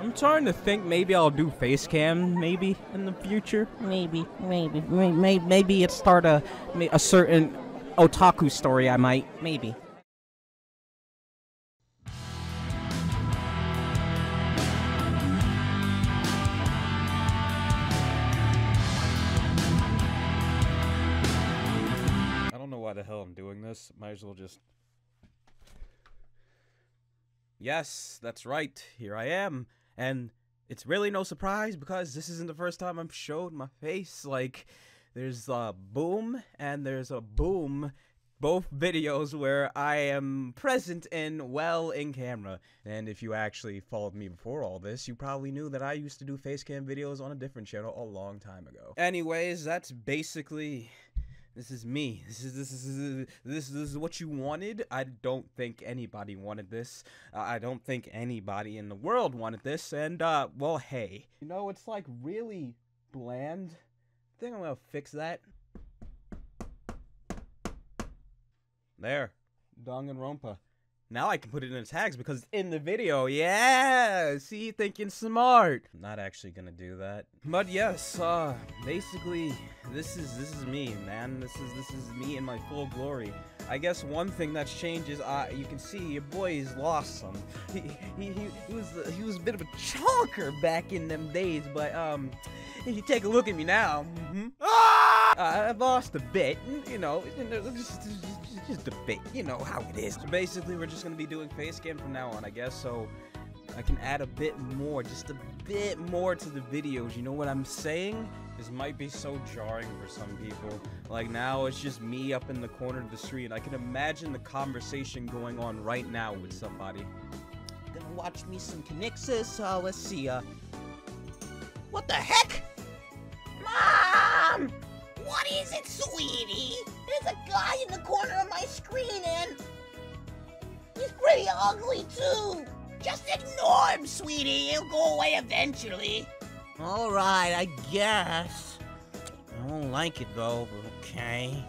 I'm trying to think maybe I'll do face cam maybe in the future. Maybe it start a certain otaku story I might. Maybe. I don't know why the hell I'm doing this. Might as well just... Yes, that's right. Here I am. And it's really no surprise because this isn't the first time I've showed my face. Like, there's a boom and there's a boom. Both videos where I am present and well in camera. And if you actually followed me before all this, you probably knew that I used to do face cam videos on a different channel a long time ago. Anyways, that's basically... This is me. This is what you wanted. I don't think anybody wanted this. I don't think anybody in the world wanted this. And, well, hey. You know, it's like really bland. I think I'm gonna fix that. There. Danganronpa. Now I can put it in the tags because it's in the video. Yeah! See, thinking smart. I'm not actually gonna do that. But yes, basically, this is me, man. This is me in my full glory. I guess one thing that's changed is, you can see your boy's lost some. He was a bit of a chonker back in them days, but, if you take a look at me now, I've lost a bit, you know, just a bit, you know how it is. So basically, we're just gonna be doing face cam from now on, I guess, so I can add a bit more, just a bit more to the videos, you know what I'm saying? This might be so jarring for some people. Like, now it's just me up in the corner of the street. I can imagine the conversation going on right now with somebody. Gonna watch me some Conixis, let's see, what the heck? Mom! What is it, sweetie? There's a guy in the corner of my screen and he's pretty ugly too. Just ignore him, sweetie. He'll go away eventually. Alright, I guess. I don't like it though, but okay.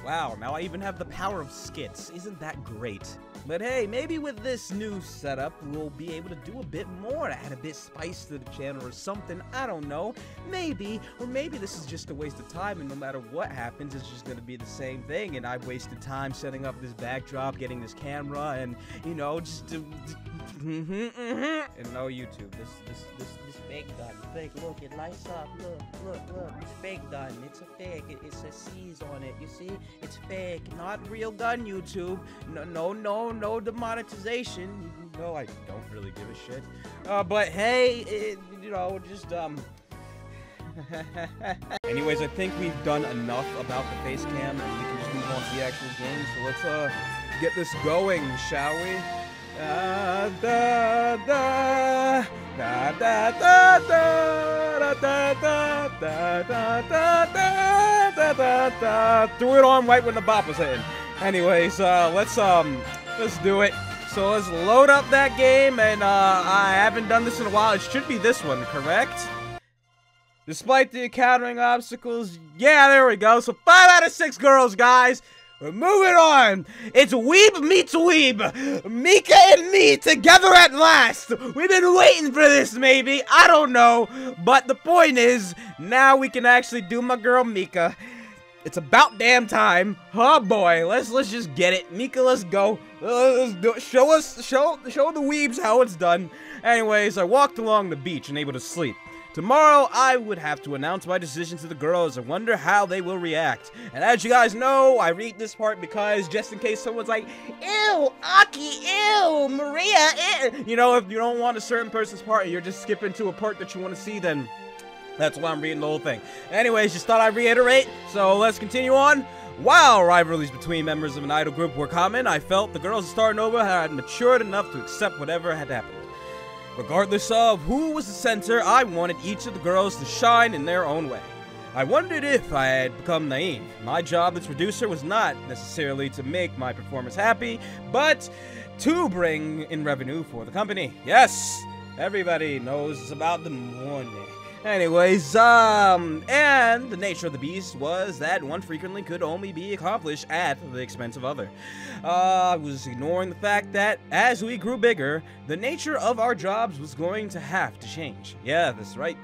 Wow, now I even have the power of skits. Isn't that great? But hey, maybe with this new setup, we'll be able to do a bit more, add a bit spice to the channel or something, I don't know. Maybe, or maybe this is just a waste of time and no matter what happens, it's just gonna be the same thing and I've wasted time setting up this backdrop, getting this camera, and, you know, just to... And no YouTube, this fake gun, fake, look, it lights up, look, it's fake gun, it's a fake, it says C's on it, you see, it's fake, not real gun, YouTube, no demonetization, even though I don't really give a shit, but hey, you know, just, Anyways, I think we've done enough about the face cam, and we can just move on to the actual game, so let's, get this going, shall we? Threw it on right when the bop was hitting. Anyways, let's do it. So let's load up that game, and I haven't done this in a while. It should be this one, correct? Despite the encountering obstacles, yeah, there we go. So 5 out of 6 girls, guys. We're moving on. It's Weeb meets Weeb. Mika and me together at last. We've been waiting for this, maybe. I don't know. But the point is, now we can actually do my girl Mika. It's about damn time. Oh boy, let's just get it. Mika, let's go. Let's do it. Show the weebs how it's done. Anyways, I walked along the beach and able to sleep. Tomorrow, I would have to announce my decision to the girls and wonder how they will react. And as you guys know, I read this part because just in case someone's like, ew, Aki, ew, Maria, ew. You know, if you don't want a certain person's part and you're just skipping to a part that you want to see, then that's why I'm reading the whole thing. Anyways, just thought I'd reiterate, so let's continue on. While rivalries between members of an idol group were common, I felt the girls of Starnova had matured enough to accept whatever had happened. Regardless of who was the center, I wanted each of the girls to shine in their own way. I wondered if I had become naive. My job as producer was not necessarily to make my performers happy, but to bring in revenue for the company. Yes, everybody knows about the money. Anyways, and the nature of the beast was that one frequently could only be accomplished at the expense of other. I was ignoring the fact that as we grew bigger, the nature of our jobs was going to have to change. Yeah, that's right.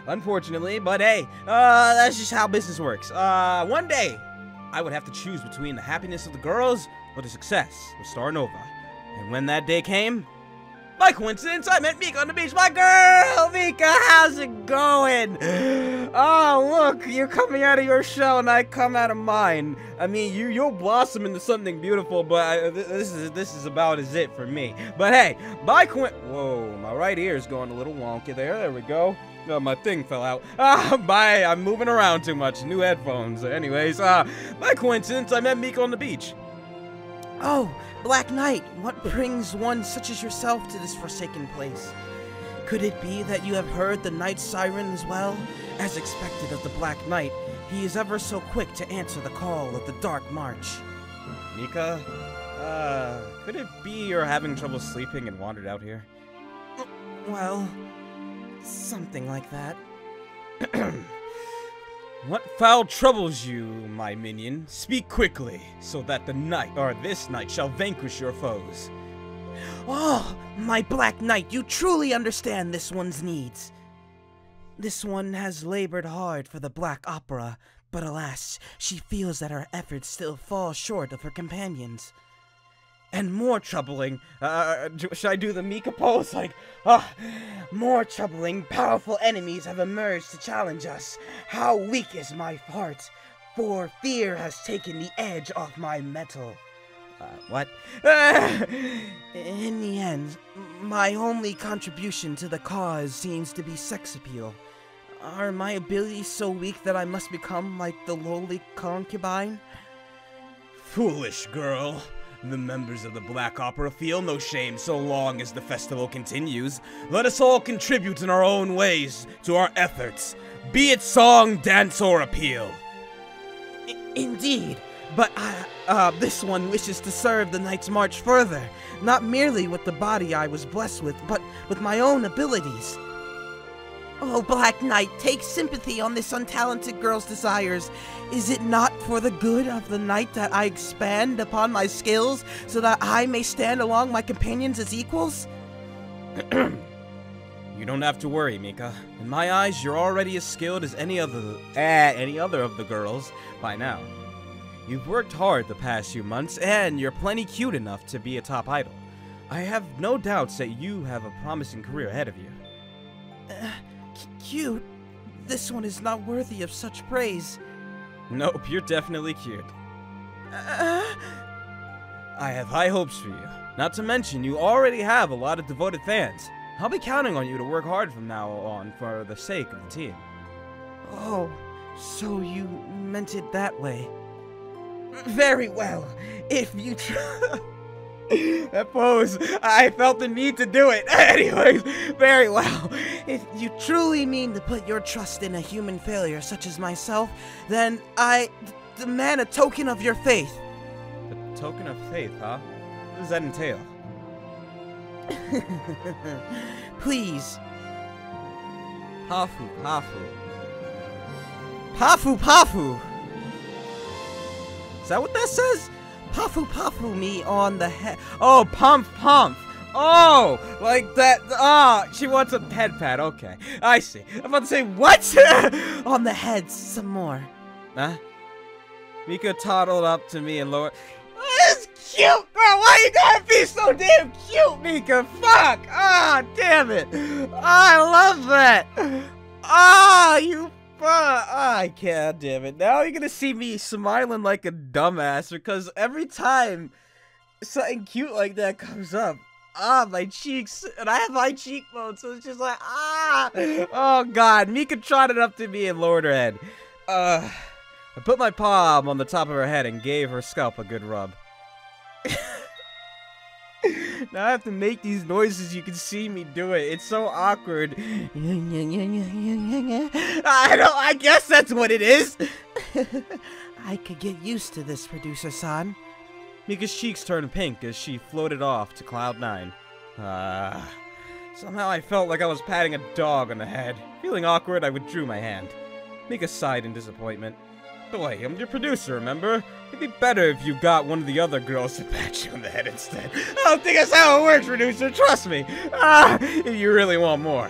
Unfortunately, but hey, that's just how business works. One day, I would have to choose between the happiness of the girls or the success of Starnova. And when that day came, by coincidence, I met Mika on the beach. My girl, Mika, how's it going? Oh, look, you're coming out of your shell and I come out of mine. I mean, you'll blossom into something beautiful, but this is about as it for me. But hey, whoa, my right ear is going a little wonky there. There we go. Oh, my thing fell out. Bye. I'm moving around too much. New headphones. Anyways, by coincidence, I met Mika on the beach. Oh, Black Knight, what brings one such as yourself to this forsaken place? Could it be that you have heard the night siren as well? As expected of the Black Knight, he is ever so quick to answer the call of the Dark March. Mika, could it be you're having trouble sleeping and wandered out here? Well, something like that. What foul troubles you, my minion? Speak quickly, so that this night shall vanquish your foes. Oh, my Black Knight, you truly understand this one's needs. This one has labored hard for the Black Opera, but alas, she feels that her efforts still fall short of her companions. And more troubling, should I do the Mika pose? More troubling, powerful enemies have emerged to challenge us. How weak is my heart, for fear has taken the edge off my metal. What? In the end, my only contribution to the cause seems to be sex appeal. Are my abilities so weak that I must become like the lowly concubine? Foolish girl. The members of the Black Opera feel no shame so long as the festival continues. Let us all contribute in our own ways to our efforts, be it song, dance, or appeal. Indeed, but this one wishes to serve the Night's March further, not merely with the body I was blessed with, but with my own abilities. Oh, Black Knight, take sympathy on this untalented girl's desires. Is it not for the good of the night that I expand upon my skills, so that I may stand along my companions as equals? You don't have to worry, Mika. In my eyes, you're already as skilled as any other of the girls by now. You've worked hard the past few months, and you're plenty cute enough to be a top idol. I have no doubts that you have a promising career ahead of you. Cute? This one is not worthy of such praise. Nope, you're definitely cute. I have high hopes for you. Not to mention, you already have a lot of devoted fans. I'll be counting on you to work hard from now on for the sake of the team. Oh, so you meant it that way. Very well. If you that pose, I felt the need to do it. Anyways, very well. If you truly mean to put your trust in a human failure such as myself, then I demand a token of your faith. A token of faith, huh? What does that entail? Please. Pafu, Pafu. Pafu, Pafu. Is that what that says? Pafu, Pafu me on the head. Oh, pump, pump. Oh, like that. Ah, she wants a head pat. Okay, I see. I'm about to say, what? On the head, some more. Huh? Mika toddled up to me and lowered. This is cute, girl. Why you gotta be so damn cute, Mika? Fuck. Ah, damn it. I love that. Ah, you. I can't, damn it. Now you're gonna see me smiling like a dumbass because every time something cute like that comes up, my cheeks, and I have high cheekbones, so it's just like, oh god. Mika trotted up to me and lowered her head. I put my palm on the top of her head and gave her scalp a good rub. Now I have to make these noises. You can see me do it. It's so awkward. I guess that's what it is. I could get used to this, Producer-san. Mika's cheeks turned pink as she floated off to Cloud 9. Somehow I felt like I was patting a dog on the head. Feeling awkward, I withdrew my hand. Mika sighed in disappointment. Boy, I'm your producer, remember? It'd be better if you got one of the other girls to pat you on the head instead. I don't think that's how it works, producer, trust me. If you really want more.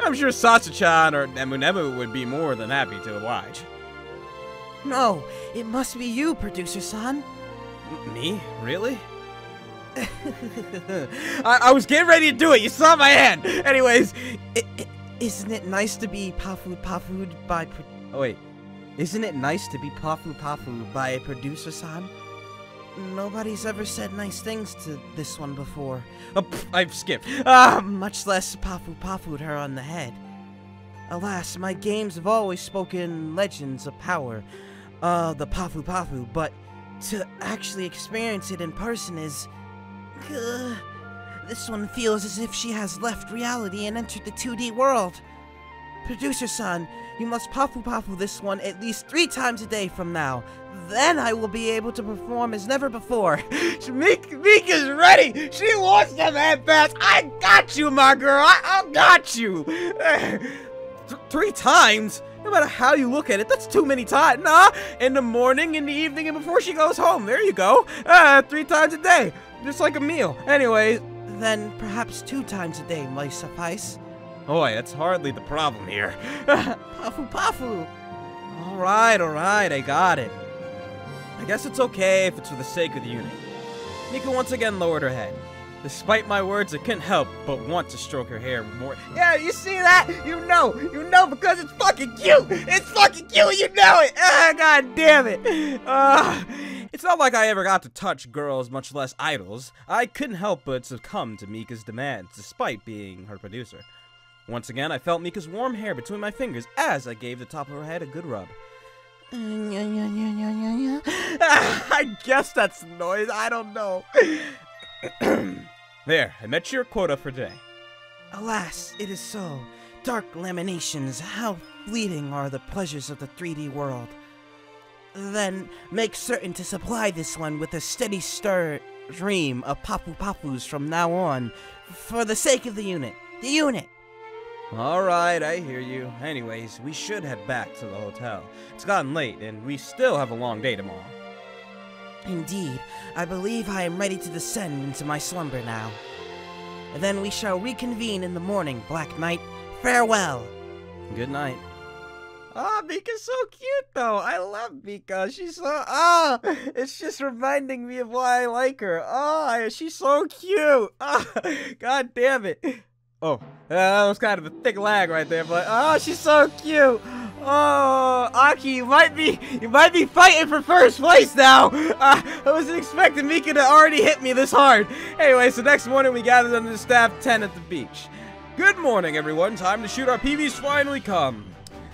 I'm sure Sacha-chan or Nemu would be more than happy to oblige. No, it must be you, Producer-san. Me? Really? I was getting ready to do it, you saw my hand! Anyways... Isn't it nice to be pafu'd by Oh wait. Isn't it nice to be pafu'd by a Producer-san? Nobody's ever said nice things to this one before. Oh, I've skipped. Much less pafu'd her on the head. Alas, my games have always spoken legends of power, the pafu, but to actually experience it in person is... this one feels as if she has left reality and entered the 2D world. Producer-san, you must pafu this one at least 3 times a day from now. Then I will be able to perform as never before. Mika's ready! She wants them at-bats! I got you, my girl! I got you! 3 times? No matter how you look at it, that's too many times. Nah, in the morning, in the evening, and before she goes home. There you go. 3 times a day. Just like a meal. Anyway, then perhaps 2 times a day might suffice. Boy, that's hardly the problem here. Pafu. Alright, I got it. I guess it's okay if it's for the sake of the unit. Mika once again lowered her head. Despite my words, I couldn't help but want to stroke her hair more. Yeah, you see that? You know, because it's fucking cute! It's fucking cute, you know it! God damn it! It's not like I ever got to touch girls, much less idols. I couldn't help but succumb to Mika's demands, despite being her producer. Once again, I felt Mika's warm hair between my fingers as I gave the top of her head a good rub. I guess that's the noise, I don't know. There, I met your quota for today. Alas, it is so. Dark laminations, how fleeting are the pleasures of the 3D world. Then, make certain to supply this one with a steady stream of papus from now on, for the sake of the unit. The unit! Alright, I hear you. Anyways, we should head back to the hotel. It's gotten late, and we still have a long day tomorrow. Indeed, I believe I am ready to descend into my slumber now. And then we shall reconvene in the morning, Black Knight. Farewell! Good night. Mika's so cute, though. I love Mika. She's so... it's just reminding me of why I like her. She's so cute. God damn it. Oh, that was kind of a thick lag right there, but she's so cute. Oh, Aki, you might be fighting for first place now. I wasn't expecting Mika to already hit me this hard. Anyway, so next morning we gathered under the staff tent at the beach. Good morning, everyone. Time to shoot. Our PV's finally come.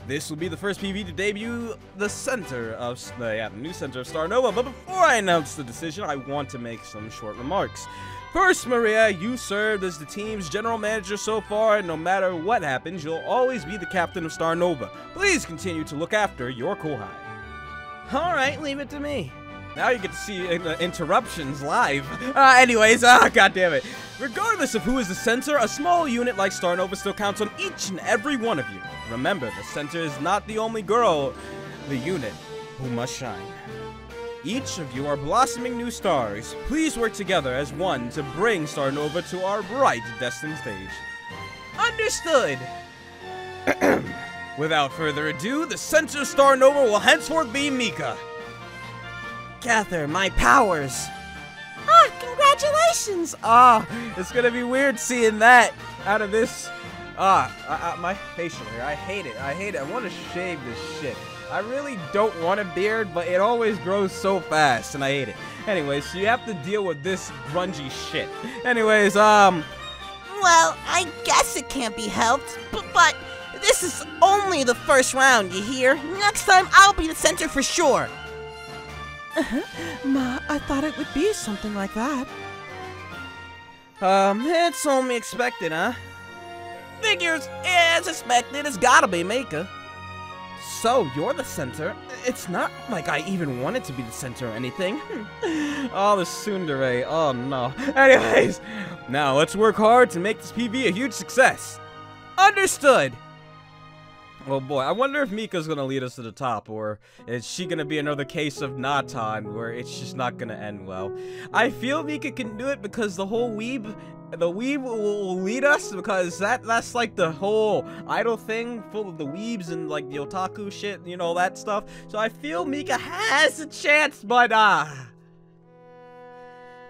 This will be the first PV to debut the center of the new center of Starnova. But before I announce the decision, I want to make some short remarks. First, Maria, you served as the team's general manager so far, and no matter what happens, you'll always be the captain of Starnova. Please continue to look after your kohai. Alright, leave it to me. Now you get to see interruptions live. Anyways, god damn it. Regardless of who is the center, a small unit like Starnova still counts on each and every one of you. Remember, the center is not the only girl, the unit, who must shine. Each of you are blossoming new stars. Please work together as one to bring Starnova to our bright destined stage. Understood! Without further ado, the center of Starnova will henceforth be Mika. Gather my powers! Congratulations! It's gonna be weird seeing that out of this. My facial hair, I hate it. I want to shave this shit. I really don't want a beard, but it always grows so fast, and I hate it. Anyways, so you have to deal with this grungy shit. Anyways, well, I guess it can't be helped, but this is only the first round, you hear? Next time, I'll be the center for sure. Ma, I thought it would be something like that. It's only expected, huh? Figures, as expected, it's gotta be Mika. So, you're the center? It's not like I even wanted to be the center or anything. Oh, the tsundere. Oh, no. Anyways, now let's work hard to make this PV a huge success. Understood! Oh boy, I wonder if Mika's gonna lead us to the top, or is she gonna be another case of Natan, where it's just not gonna end well. I feel Mika can do it because the Weeb will lead us, because that's like the whole idol thing, full of the weebs and like the otaku shit, you know, that stuff. So I feel Mika has a chance, but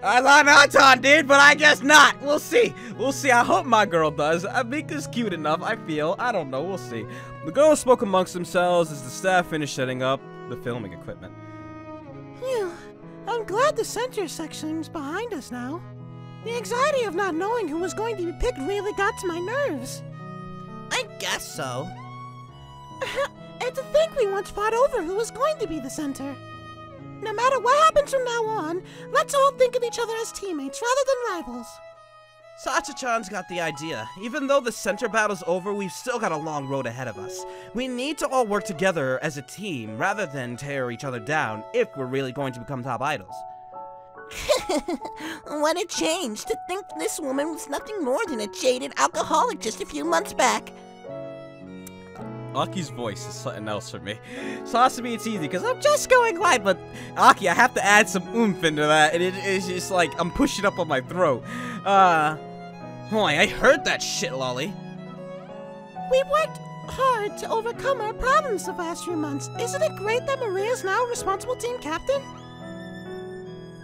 I love Natan, dude, but I guess not. We'll see. We'll see. I hope my girl does. Mika's cute enough, I feel. I don't know. We'll see. The girls spoke amongst themselves as the staff finished setting up the filming equipment. Phew. I'm glad the center section's behind us now. The anxiety of not knowing who was going to be picked really got to my nerves. I guess so. And to think we once fought over who was going to be the center. No matter what happens from now on, let's all think of each other as teammates rather than rivals. Sacha-chan's got the idea. Even though the center battle's over, we've still got a long road ahead of us. We need to all work together as a team rather than tear each other down if we're really going to become top idols. What a change to think this woman was nothing more than a jaded alcoholic just a few months back. Aki's voice is something else for me. Sasami, it's easy because I'm just going light, but Aki, I have to add some oomph into that, and it's just like I'm pushing up on my throat. Boy, I heard that shit, Lolly. We worked hard to overcome our problems the past few months. Isn't it great that Maria's now responsible team captain?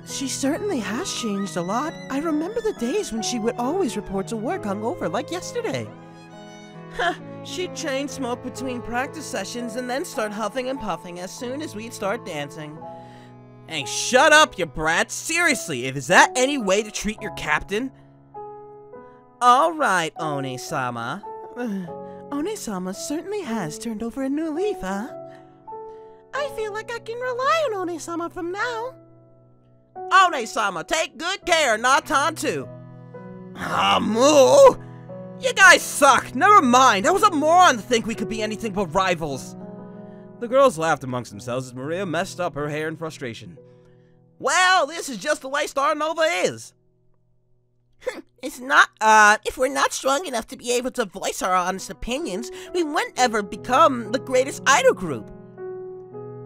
She certainly has changed a lot. I remember the days when she would always report to work hungover like yesterday. Huh, she'd chain smoke between practice sessions and then start huffing and puffing as soon as we'd start dancing. Hey, shut up, you brat! Seriously, is that any way to treat your captain? Alright, One-sama. One-sama certainly has turned over a new leaf, huh? I feel like I can rely on One-sama from now. One-sama, take good care, Natan too. Moo! You guys suck! Never mind, I was a moron to think we could be anything but rivals. The girls laughed amongst themselves as Maria messed up her hair in frustration. Well, this is just the way Starnova is. It's not, if we're not strong enough to be able to voice our honest opinions, we wouldn't ever become the greatest idol group.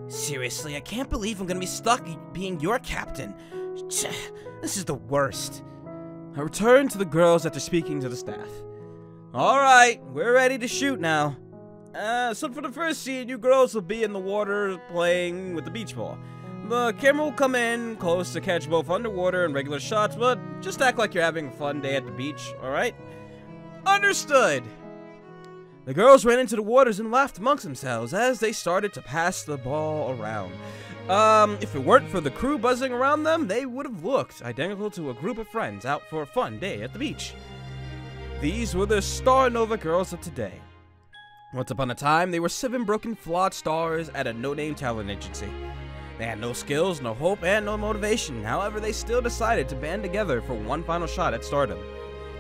Seriously, I can't believe I'm gonna be stuck being your captain. This is the worst. I returned to the girls after speaking to the staff. Alright, we're ready to shoot now. So for the first scene, you girls will be in the water playing with the beach ball. The camera will come in close to catch both underwater and regular shots, but just act like you're having a fun day at the beach, alright? Understood! The girls ran into the waters and laughed amongst themselves as they started to pass the ball around. If it weren't for the crew buzzing around them, they would have looked identical to a group of friends out for a fun day at the beach. These were the Starnova girls of today. Once upon a time, they were 7 broken, flawed stars at a no-name talent agency. They had no skills, no hope, and no motivation. However, they still decided to band together for one final shot at stardom.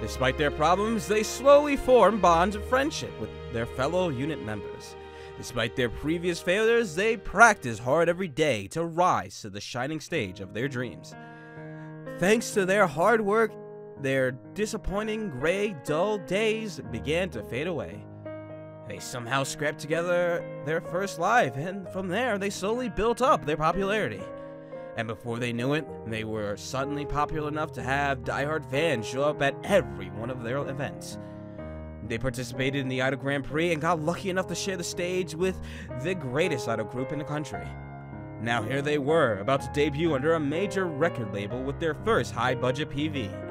Despite their problems, they slowly formed bonds of friendship with their fellow unit members. Despite their previous failures, they practiced hard every day to rise to the shining stage of their dreams. Thanks to their hard work, their disappointing, gray, dull days began to fade away. They somehow scrapped together their first live, and from there, they slowly built up their popularity. And before they knew it, they were suddenly popular enough to have diehard fans show up at every one of their events. They participated in the Idol Grand Prix and got lucky enough to share the stage with the greatest idol group in the country. Now here they were, about to debut under a major record label with their first high-budget PV.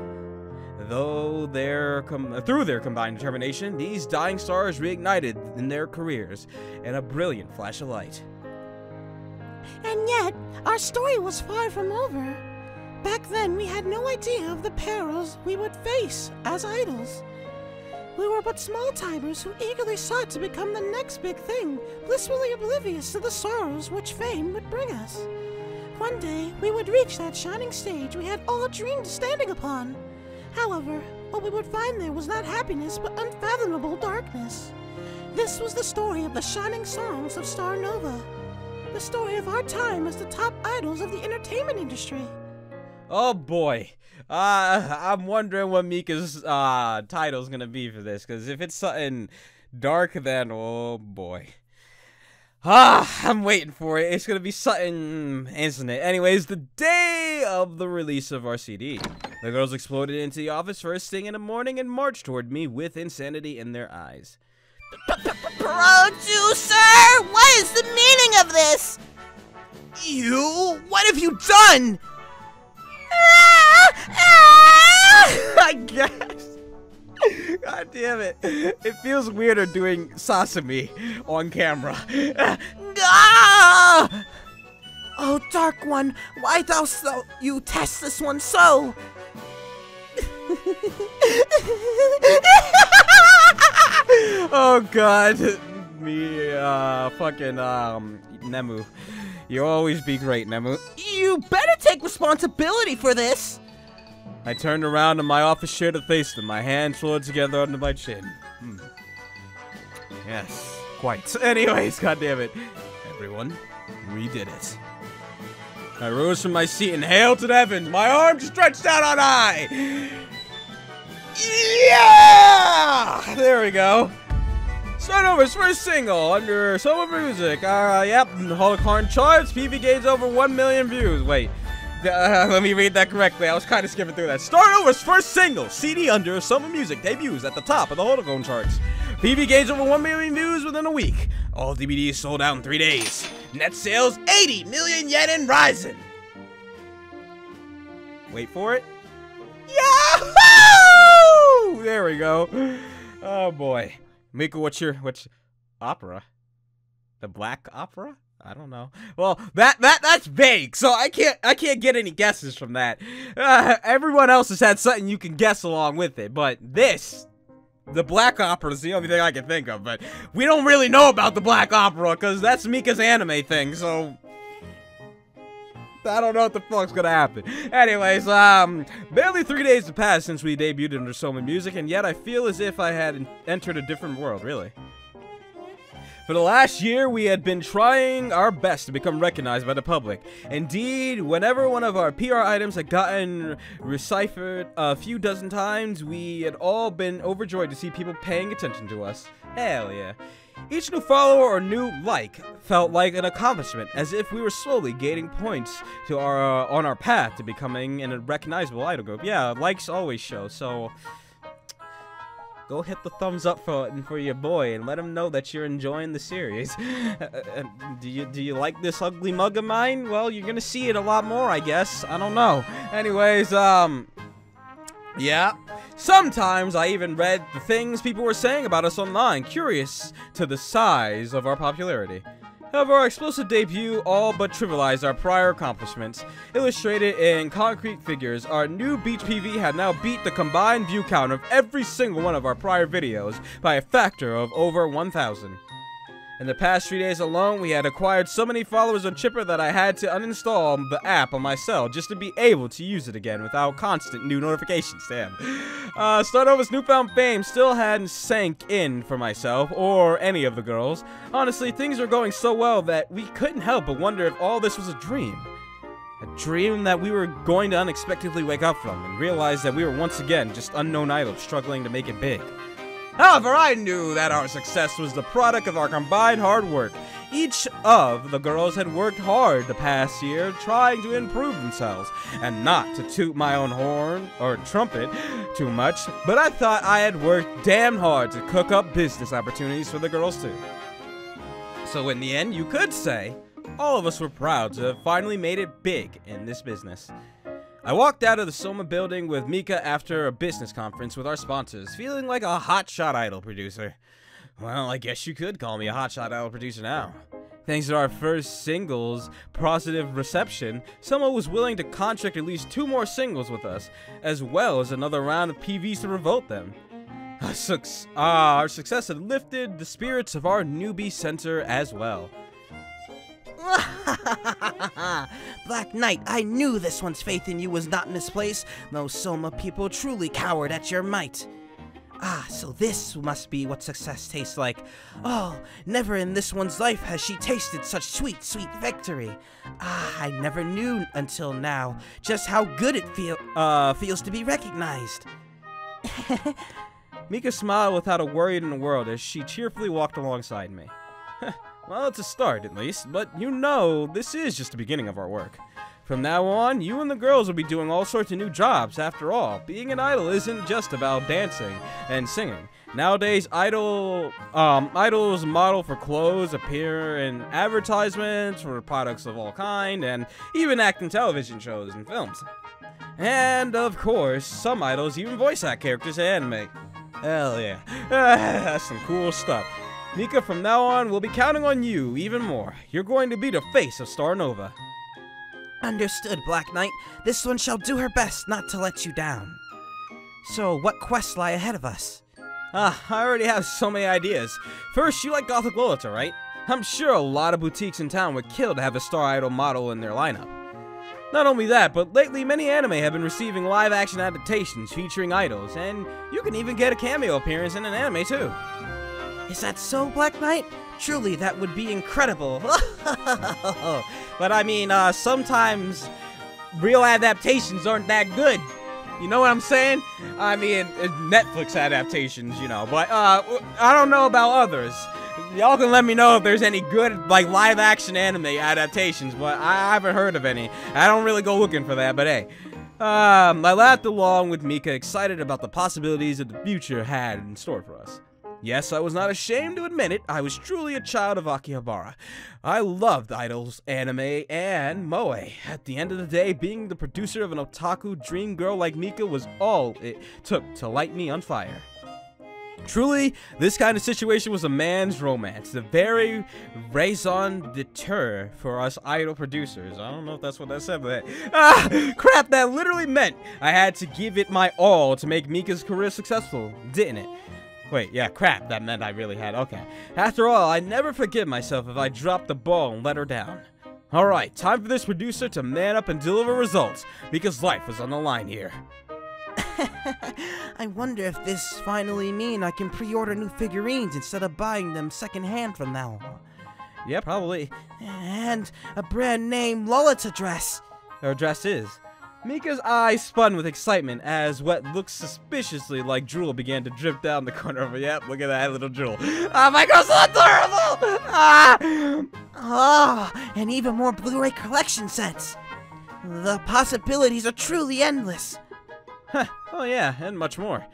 Through their combined determination, these dying stars reignited in their careers in a brilliant flash of light. And yet, our story was far from over. Back then, we had no idea of the perils we would face as idols. We were but small-timers who eagerly sought to become the next big thing, blissfully oblivious to the sorrows which fame would bring us. One day, we would reach that shining stage we had all dreamed of standing upon. However, what we would find there was not happiness, but unfathomable darkness. This was the story of the shining songs of Starnova. The story of our time as the top idols of the entertainment industry. Oh boy. I'm wondering what Mika's title's gonna be for this, because if it's something dark, then oh boy. I'm waiting for it. It's gonna be something, isn't it? Anyways, the day of the release of our CD. The girls exploded into the office first thing in the morning and marched toward me with insanity in their eyes. Producer! What is the meaning of this? You? What have you done? I guess. God damn it. It feels weirder doing Sasami on camera. Oh, Dark One, why dost thou you test this one so? Oh god. Me, fucking, Nemu. You'll always be great, Nemu. You better take responsibility for this! I turned around and my office chair to face them, my hands folded together under my chin. Yes, quite. Anyways, goddammit. Everyone, we did it. I rose from my seat and hailed to the heavens, my arms stretched out on high! Yeah! There we go. Starnova's first single under Summer Music. Yep, Holocaust charts, PV gains over 1 million views. Wait, let me read that correctly. I was kind of skipping through that. Starnova's first single, CD under Summer Music, debuts at the top of the Holocaust charts. PV gains over 1 million views within a week. All DVDs sold out in 3 days. Net sales 80 million yen and rising. Wait for it. Yahoo! There we go. Oh boy. Mika, what's opera? The Black Opera? I don't know. Well, that's vague, so I can't get any guesses from that. Everyone else has had something you can guess along with it, but the Black Opera is the only thing I can think of. But we don't really know about the Black Opera because that's Mika's anime thing, so I don't know what the fuck's gonna happen. Anyways, barely 3 days have passed since we debuted under Soma Music, and yet I feel as if I had entered a different world, really. For the last year, we had been trying our best to become recognized by the public. Indeed, whenever one of our PR items had gotten deciphered a few dozen times, we had all been overjoyed to see people paying attention to us. Hell yeah. Each new follower or new like felt like an accomplishment, as if we were slowly gaining points to on our path to becoming a recognizable idol group. Yeah, likes always show, so go hit the thumbs up for your boy and let him know that you're enjoying the series. Do you like this ugly mug of mine? Well, you're gonna see it a lot more, I guess. I don't know. Anyways, yeah. Sometimes I even read the things people were saying about us online, curious to the size of our popularity. However, our explosive debut all but trivialized our prior accomplishments. Illustrated in concrete figures, our new Beach PV had now beat the combined view count of every single one of our prior videos by a factor of over 1,000. In the past 3 days alone, we had acquired so many followers on Chipper that I had to uninstall the app on my cell just to be able to use it again without constant new notifications. Damn. Starnova's newfound fame still hadn't sank in for myself or any of the girls. Honestly, things were going so well that we couldn't help but wonder if all this was a dream. A dream that we were going to unexpectedly wake up from and realize that we were once again just unknown idols struggling to make it big. However, I knew that our success was the product of our combined hard work. Each of the girls had worked hard the past year trying to improve themselves, and not to toot my own horn or trumpet too much, but I thought I had worked damn hard to cook up business opportunities for the girls too. So in the end, you could say, all of us were proud to have finally made it big in this business. I walked out of the Soma building with Mika after a business conference with our sponsors, feeling like a hotshot idol producer. Well, I guess you could call me a hotshot idol producer now. Thanks to our first single's positive reception, Soma was willing to contract at least 2 more singles with us, as well as another round of PVs to revolt them. Our success had lifted the spirits of our newbie center as well. Black Knight, I knew this one's faith in you was not misplaced. Those Soma people truly cowered at your might. Ah, so this must be what success tastes like. Oh, never in this one's life has she tasted such sweet, sweet victory. Ah, I never knew until now just how good it feels to be recognized. Mika smiled without a worry in the world as she cheerfully walked alongside me. Well, it's a start, at least, but you know, this is just the beginning of our work. From now on, you and the girls will be doing all sorts of new jobs. After all, being an idol isn't just about dancing and singing. Nowadays, idols model for clothes, appear in advertisements for products of all kind, and even act in television shows and films. And, of course, some idols even voice act characters in anime. Hell yeah. That's some cool stuff. Mika, from now on, we'll be counting on you even more. You're going to be the face of Starnova. Understood, Black Knight. This one shall do her best not to let you down. So, what quests lie ahead of us? I already have so many ideas. First, you like Gothic Lolita, right? I'm sure a lot of boutiques in town would kill to have a star idol model in their lineup. Not only that, but lately many anime have been receiving live-action adaptations featuring idols, and you can even get a cameo appearance in an anime too. Is that so, Black Knight? Truly, that would be incredible. But I mean, sometimes real adaptations aren't that good. You know what I'm saying? I mean, Netflix adaptations, you know, but I don't know about others. Y'all can let me know if there's any good, like, live-action anime adaptations, but I haven't heard of any. I don't really go looking for that, but hey. I laughed along with Mika, excited about the possibilities that the future had in store for us. Yes, I was not ashamed to admit it, I was truly a child of Akihabara. I loved idols, anime, and moe. At the end of the day, being the producer of an otaku dream girl like Mika was all it took to light me on fire. Truly, this kind of situation was a man's romance, the very raison d'etre for us idol producers. I don't know if that's what that said, but crap, that literally meant I had to give it my all to make Mika's career successful, didn't it? Wait, yeah, crap, that meant I really had, okay. After all, I never forgive myself if I drop the ball and let her down. Alright, time for this producer to man up and deliver results, because life was on the line here. I wonder if this finally means I can pre-order new figurines instead of buying them secondhand from now on. Yeah, probably. And a brand name Lolita dress. Her dress is. Mika's eyes spun with excitement as what looked suspiciously like drool began to drip down the corner of her. Yep, look at that little drool. Oh my god, so adorable! Ah! Oh, and even more Blu-ray collection sets. The possibilities are truly endless. Oh yeah, and much more.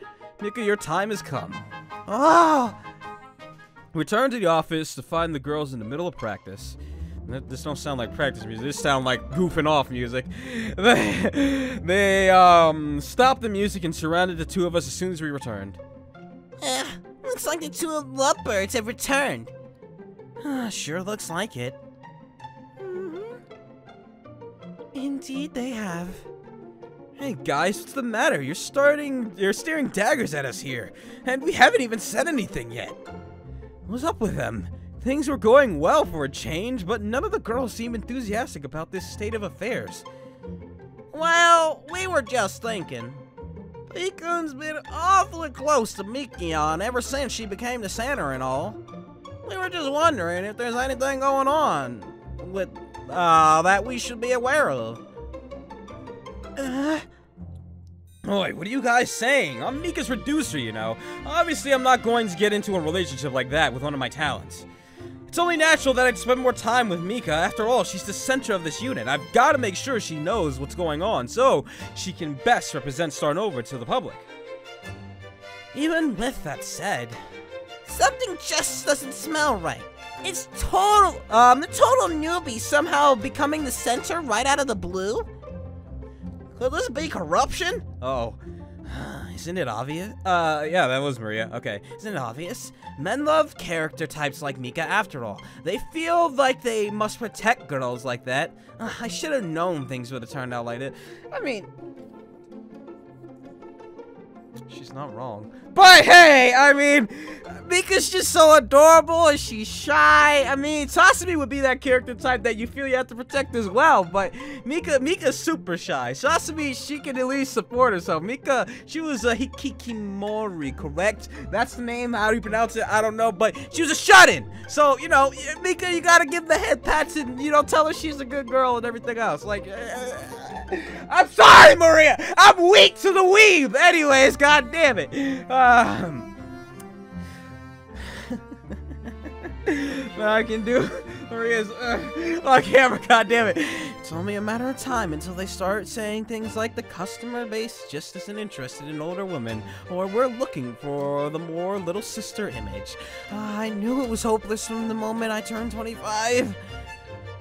Mika, your time has come. Oh! Return to the office to find the girls in the middle of practice. This don't sound like practice music. This sound like goofing off music. They stopped the music and surrounded the two of us as soon as we returned. Looks like the two lovebirds have returned. Sure looks like it. Indeed they have. Hey guys, what's the matter? You're staring daggers at us here, and we haven't even said anything yet. What's up with them? Things were going well for a change, but none of the girls seem enthusiastic about this state of affairs. Well, we were just thinking. Pikun's been awfully close to Mikion ever since she became the center and all. We were just wondering if there's anything going on with, that we should be aware of. Oi, what are you guys saying? I'm Mika's producer, you know. Obviously, I'm not going to get into a relationship like that with one of my talents. It's only natural that I'd spend more time with Mika. After all, she's the center of this unit. I've got to make sure she knows what's going on so she can best represent Starnova to the public. Even with that said, something just doesn't smell right. It's the total newbie somehow becoming the center right out of the blue? Could this be corruption? Oh. Isn't it obvious? Yeah, that was Maria. Okay. Isn't it obvious? Men love character types like Mika after all. They feel like they must protect girls like that. I should have known things would have turned out like that. I mean... She's not wrong. But hey, I mean, Mika's just so adorable and she's shy. I mean, Sasami would be that character type that you feel you have to protect as well, but Mika's super shy. Sasami, she can at least support herself. Mika, she was a Hikikimori, correct? That's the name. How do you pronounce it? I don't know, but she was a shut-in. So, you know, Mika, you gotta give the head pats and, you know, tell her she's a good girl and everything else. Like, I'm sorry, Maria. I'm weak to the weeb. Anyways, god damn it. I can do Maria's on camera, god damn it. It's only a matter of time until they start saying things like the customer base just isn't interested in older women, or we're looking for the more little sister image. I knew it was hopeless from the moment I turned 25.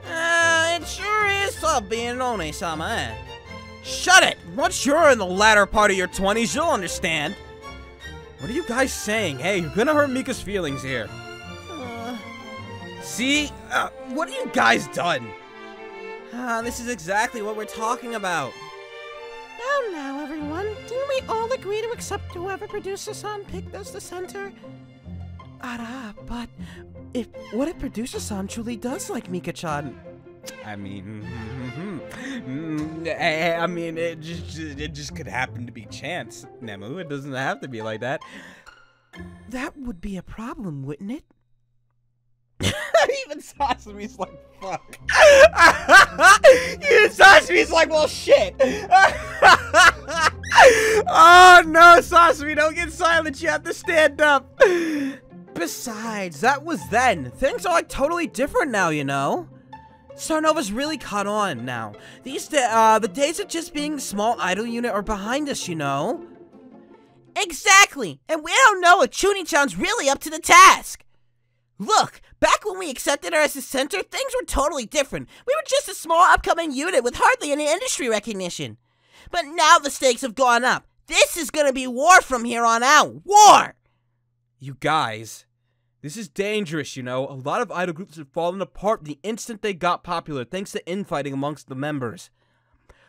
It sure is tough being an One-sama, eh? Shut it! Once you're in the latter part of your 20s, you'll understand. What are you guys saying? Hey, you're gonna hurt Mika's feelings here. See? What have you guys done? This is exactly what we're talking about. Now, everyone, didn't we all agree to accept whoever Producer-san picked as the center? But what if Producer-san truly does like Mika-chan? I mean, it just could happen to be chance, Nemu. It doesn't have to be like that. That would be a problem, wouldn't it? Even Sasami's like, fuck. Even Sasami's like, well, shit. Oh, no, Sasami, don't get silent. You have to stand up. Besides, that was then. Things are like totally different now, you know? Starnova's really caught on now. The days of just being a small idol unit are behind us, you know? Exactly, and we don't know if Chuni-chan's really up to the task. Look, back when we accepted her as the center, things were totally different. We were just a small upcoming unit with hardly any industry recognition. But now the stakes have gone up. This is gonna be war from here on out. War! You guys, this is dangerous, you know. A lot of idol groups have fallen apart the instant they got popular thanks to infighting amongst the members.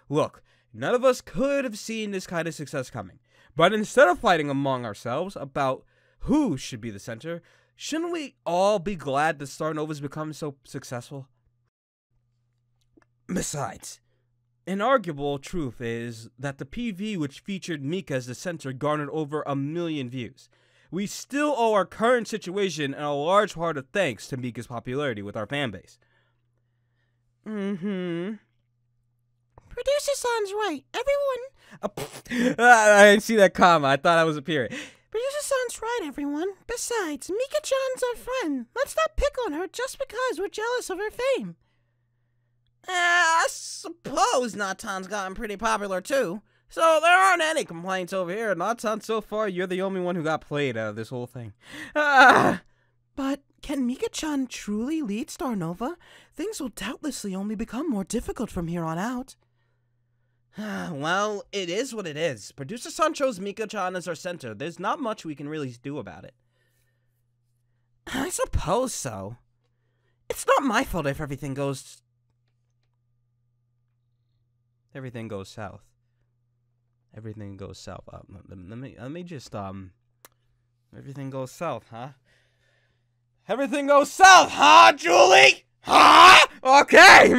Look, none of us could have seen this kind of success coming. But instead of fighting among ourselves about who should be the center, shouldn't we all be glad that Starnova's become so successful? Besides, an arguable truth is that the PV which featured Mika as the center garnered over 1 million views. We still owe our current situation and a large part of thanks to Mika's popularity with our fanbase. Producer-san's right. Everyone... I didn't see that comma. I thought I was a period. Producer-san's right, everyone. Besides, Mika-chan's our friend. Let's not pick on her just because we're jealous of her fame. I suppose Natan's gotten pretty popular too. So there aren't any complaints over here. Natan, so far, you're the only one who got played out of this whole thing. But can Mika-chan truly lead Starnova? Things will doubtlessly only become more difficult from here on out. Well, it is what it is. Producer-san chose Mika-chan as our center. There's not much we can really do about it. I suppose so. It's not my fault if everything goes south. Everything goes south. Let me just everything goes south, huh? Everything goes south, huh, Julie? Huh? Okay.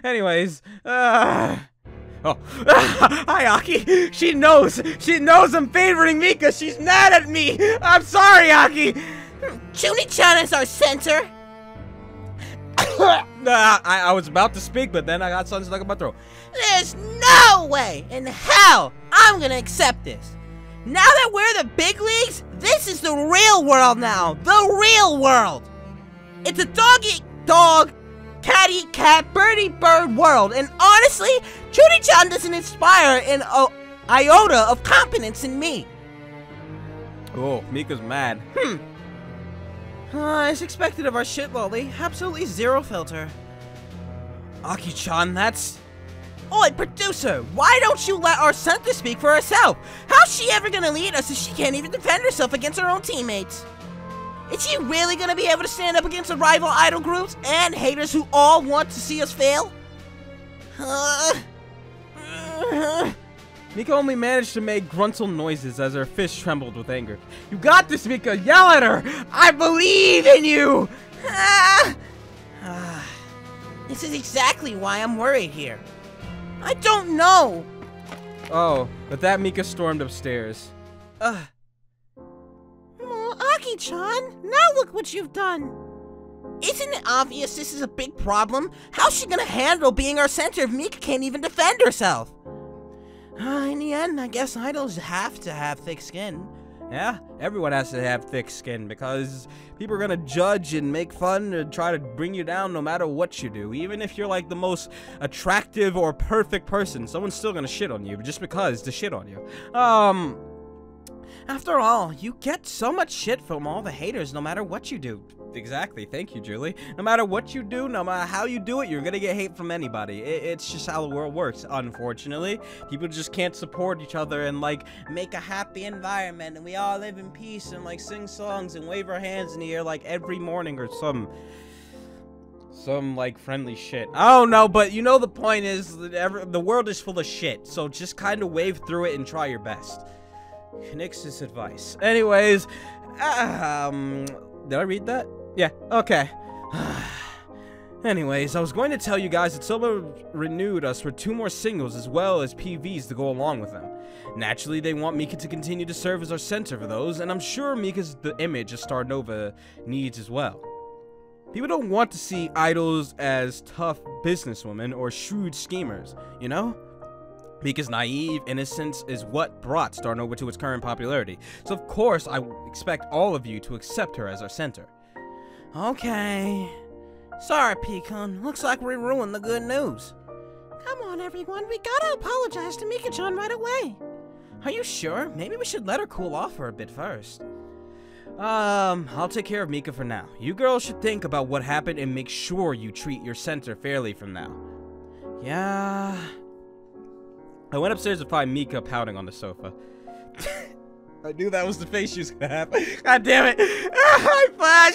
Anyways, oh. Hi, Aki. She knows I'm favoring Mika. She's mad at me. I'm sorry, Aki. Chuni-chan is our center. I was about to speak, but then I got something stuck in my throat. There's no way in hell I'm gonna accept this. Now that we're the big leagues, this is the real world now. The real world. It's a dog-eat-dog, cat-eat-cat, bird-eat-bird world. And honestly, Chuni-chan doesn't inspire an iota of confidence in me. Oh, Mika's mad. As expected of our shit lolly, absolutely zero filter. Aki-chan, that's... Oi, producer, why don't you let our center speak for herself? How's she ever gonna lead us if she can't even defend herself against her own teammates? Is she really gonna be able to stand up against the rival idol groups and haters who all want to see us fail? Mika only managed to make gruntle noises as her fist trembled with anger. You got this, Mika! Yell at her! I believe in you! This is exactly why I'm worried here. I don't know! Oh, with that, Mika stormed upstairs. Oh, Aki-chan, now look what you've done! Isn't it obvious this is a big problem? How's she gonna handle being our center if Mika can't even defend herself? In the end, I guess idols have to have thick skin. Yeah, everyone has to have thick skin because people are gonna judge and make fun and try to bring you down no matter what you do. Even if you're like the most attractive or perfect person, someone's still gonna shit on you just because to shit on you. After all, you get so much shit from all the haters no matter what you do. Exactly, thank you, Julie. No matter what you do, no matter how you do it, you're gonna get hate from anybody. It's just how the world works, unfortunately. People just can't support each other and, like, make a happy environment, and we all live in peace and, like, sing songs and wave our hands in the air, like, every morning or some like, friendly shit. I don't know, but you know the point is that the world is full of shit, so just kind of wave through it and try your best. Conixis advice. Anyways, did I read that? Yeah, okay. Anyways, I was going to tell you guys that someone renewed us for 2 more singles as well as PVs to go along with them. Naturally, they want Mika to continue to serve as our center for those, and I'm sure Mika's the image of Starnova needs as well. People don't want to see idols as tough businesswomen or shrewd schemers, you know? Mika's naive innocence is what brought Starnova to its current popularity, so of course I expect all of you to accept her as our center. Okay. Sorry, Pecan. Looks like we ruined the good news. Come on, everyone. We gotta apologize to Mika-chan right away. Are you sure? Maybe we should let her cool off for a bit first. I'll take care of Mika for now. You girls should think about what happened and make sure you treat your center fairly from now. Yeah. I went upstairs to find Mika pouting on the sofa. I knew that was the face she was gonna have. God damn it.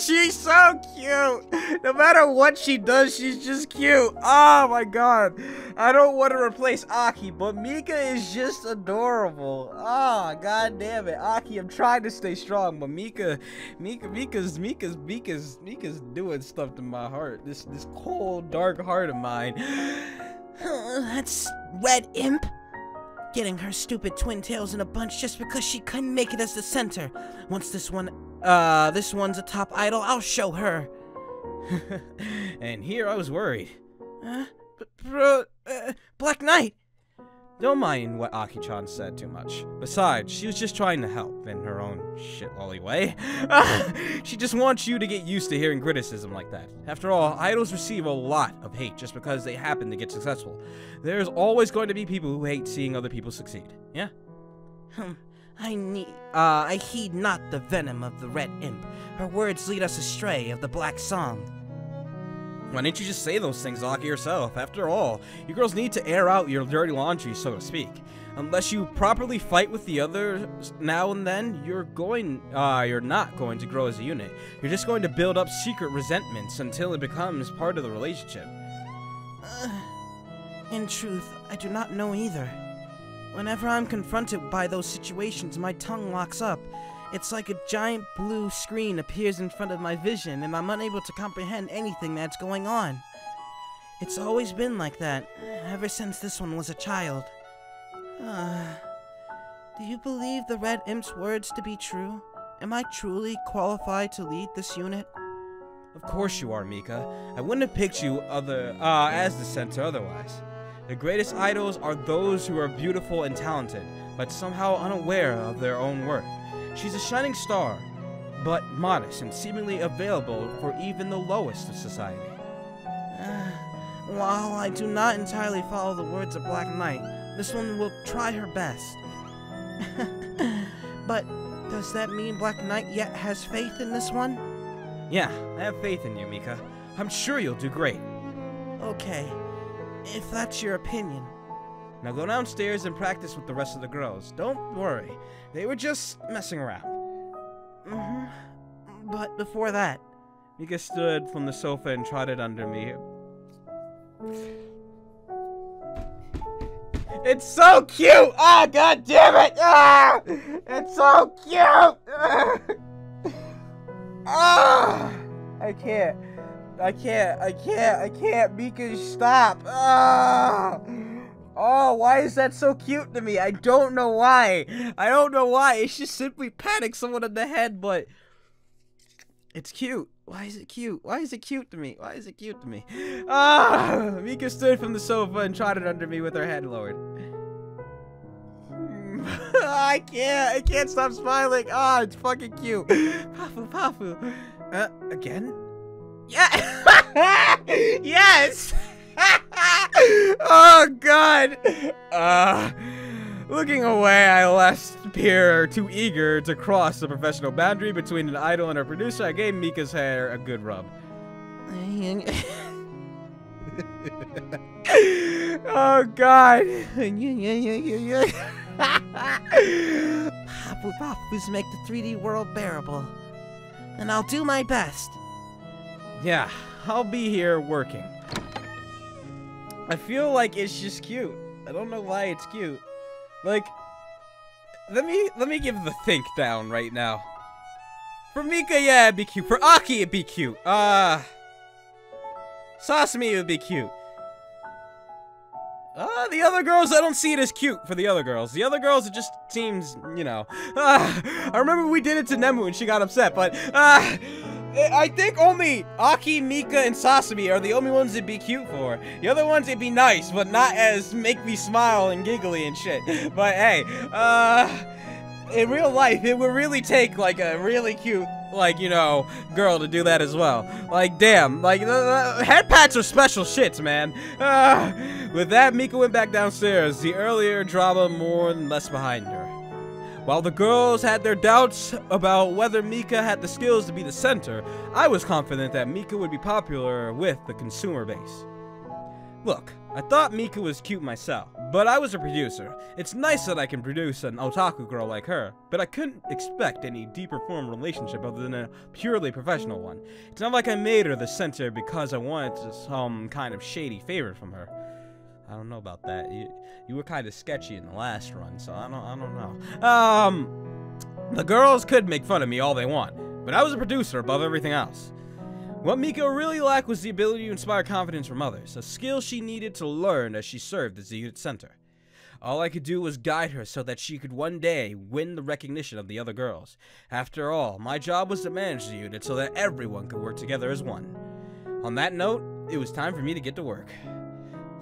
She's so cute. No matter what she does, she's just cute. Oh my god. I don't want to replace Aki, but Mika is just adorable. Oh, god damn it. Aki, I'm trying to stay strong, but Mika's doing stuff to my heart. This cold, dark heart of mine. That's Red Imp. Getting her stupid twin tails in a bunch just because she couldn't make it as the center. Once this one's a top idol, I'll show her. And here I was worried. Black Knight! Don't mind what Aki-chan said too much. Besides, she was just trying to help in her own shit-lolly way. She just wants you to get used to hearing criticism like that. After all, idols receive a lot of hate just because they happen to get successful. There's always going to be people who hate seeing other people succeed. Yeah? I heed not the venom of the Red Imp. Her words lead us astray of the Black Song. Why didn't you just say those things, Aki, yourself? After all, you girls need to air out your dirty laundry, so to speak. Unless you properly fight with the others now and then, you're not going to grow as a unit. You're just going to build up secret resentments until it becomes part of the relationship. In truth, I do not know either. Whenever I'm confronted by those situations, my tongue locks up. It's like a giant blue screen appears in front of my vision, and I'm unable to comprehend anything that's going on. It's always been like that, ever since this one was a child. Do you believe the Red Imp's words to be true? Am I truly qualified to lead this unit? Of course you are, Mika. I wouldn't have picked you as the center otherwise. The greatest idols are those who are beautiful and talented, but somehow unaware of their own worth. She's a shining star, but modest and seemingly available for even the lowest of society. While I do not entirely follow the words of Black Knight, this one will try her best. But does that mean Black Knight yet has faith in this one? Yeah, I have faith in you, Mika. I'm sure you'll do great. Okay, if that's your opinion. Now go downstairs and practice with the rest of the girls. Don't worry. They were just messing around. But before that... Mika stood from the sofa and trotted under me. It's so cute! Ah, god damn it! Ah! It's so cute! Ah! I can't. Mika, stop! Ah! Oh, why is that so cute to me? I don't know why. It's just simply patting someone on the head, but it's cute. Why is it cute? Why is it cute to me? Ah! Mika stood from the sofa and trotted under me with her head lowered. I can't stop smiling. Ah, it's fucking cute. Pafu. Again? Yeah. Yes. Oh god. Looking away, I left Pierre too eager to cross the professional boundary between an idol and a producer. I gave Mika's hair a good rub. Oh god. Papus make the 3D world bearable. And I'll do my best. Yeah, I'll be here working. I feel like it's just cute. I don't know why it's cute. Like, let me give the think down right now. For Mika, yeah, it'd be cute. For Aki, it'd be cute. Sasami, it would be cute. The other girls, I don't see it as cute for the other girls. The other girls, it just seems, you know. I remember we did it to Nemu and she got upset, but, I think only Aki, Mika, and Sasami are the only ones it'd be cute for. The other ones it'd be nice, but not as make me smile and giggly and shit. But hey, in real life, it would really take like a really cute, like, you know, girl to do that as well. Like, damn, like, the head pats are special shits, man. With that, Mika went back downstairs, the earlier drama more and less behind her. While the girls had their doubts about whether Mika had the skills to be the center, I was confident that Mika would be popular with the consumer base. Look, I thought Mika was cute myself, but I was a producer. It's nice that I can produce an otaku girl like her, but I couldn't expect any deeper form of relationship other than a purely professional one. It's not like I made her the center because I wanted some kind of shady favor from her. I don't know about that. You were kind of sketchy in the last run, so I don't know. The girls could make fun of me all they want, but I was a producer above everything else. What Mika really lacked was the ability to inspire confidence from others, a skill she needed to learn as she served as the youth center. All I could do was guide her so that she could one day win the recognition of the other girls. After all, my job was to manage the unit so that everyone could work together as one. On that note, it was time for me to get to work.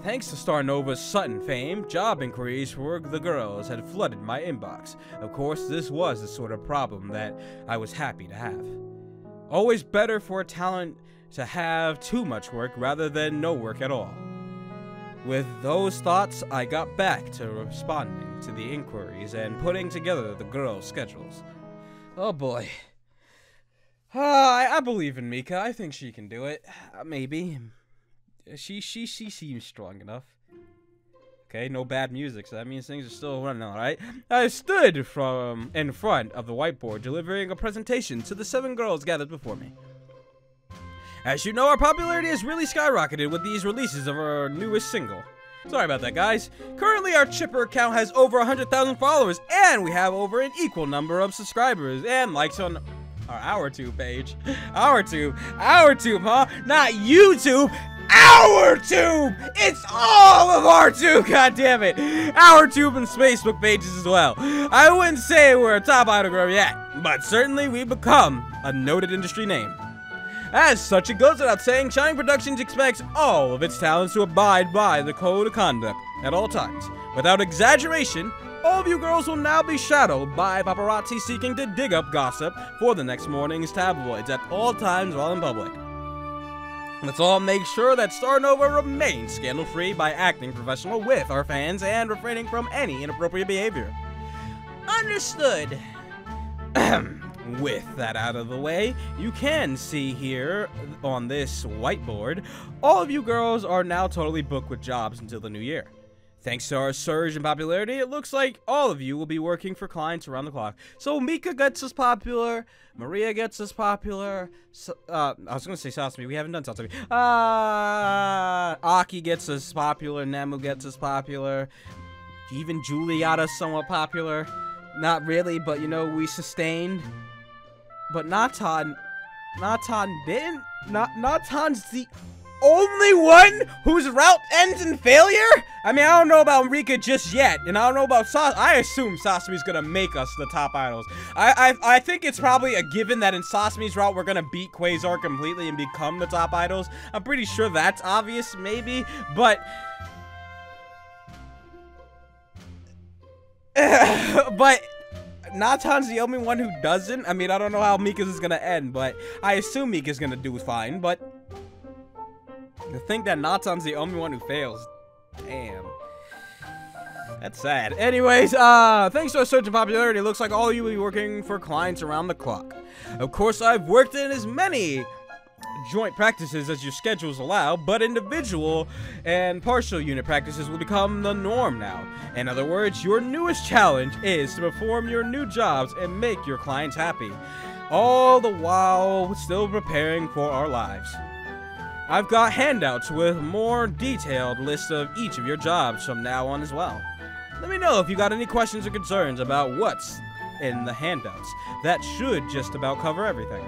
Thanks to Starnova's Sutton fame, job inquiries for the girls had flooded my inbox. Of course, this was the sort of problem that I was happy to have. Always better for a talent to have too much work rather than no work at all. With those thoughts, I got back to responding to the inquiries and putting together the girls' schedules. Oh boy. I believe in Mika. I think she can do it. Maybe. She seems strong enough. Okay, no bad music, so that means things are still running all right. I stood in front of the whiteboard, delivering a presentation to the 7 girls gathered before me. As you know, our popularity has really skyrocketed with these releases of our newest single. Sorry about that, guys. Currently, our Chipper account has over 100,000 followers, and we have over an equal number of subscribers and likes on our Tube page. Our Tube, huh? Not YouTube. Our Tube! It's all of our Tube, goddammit! Our Tube and Facebook pages as well. I wouldn't say we're a top idol girl yet, but certainly we've become a noted industry name. As such, it goes without saying, Shining Productions expects all of its talents to abide by the code of conduct at all times. Without exaggeration, all of you girls will now be shadowed by paparazzi seeking to dig up gossip for the next morning's tabloids at all times while in public. Let's all make sure that Starnova remains scandal-free by acting professional with our fans and refraining from any inappropriate behavior. Understood. With that out of the way, you can see here on this whiteboard, all of you girls are now totally booked with jobs until the new year. Thanks to our surge in popularity, it looks like all of you will be working for clients around the clock. So Mika gets us popular, Maria gets us popular, I was gonna say Sasami, we haven't done Sasami. Aki gets us popular, Nemu gets us popular. even Julie got us somewhat popular. Not really, but you know, we sustained. But Natan didn't. Natan's the only one whose route ends in failure? I mean, I don't know about Rika just yet, and I don't know about I assume Sasumi's gonna make us the top idols. I think it's probably a given that in Sasumi's route we're gonna beat Quasar completely and become the top idols. I'm pretty sure that's obvious, maybe, but but Natan's the only one who doesn't. I mean, I don't know how Mika's is gonna end, but I assume Mika's gonna do fine, but to think that Natan's the only one who fails, damn. That's sad. Anyways, thanks to our surge in popularity, it looks like all of you will be working for clients around the clock. Of course, I've worked in as many joint practices as your schedules allow, but individual and partial unit practices will become the norm now. In other words, your newest challenge is to perform your new jobs and make your clients happy, all the while still preparing for our lives. I've got handouts with more detailed lists of each of your jobs from now on as well. Let me know if you got any questions or concerns about what's in the handouts. That should just about cover everything.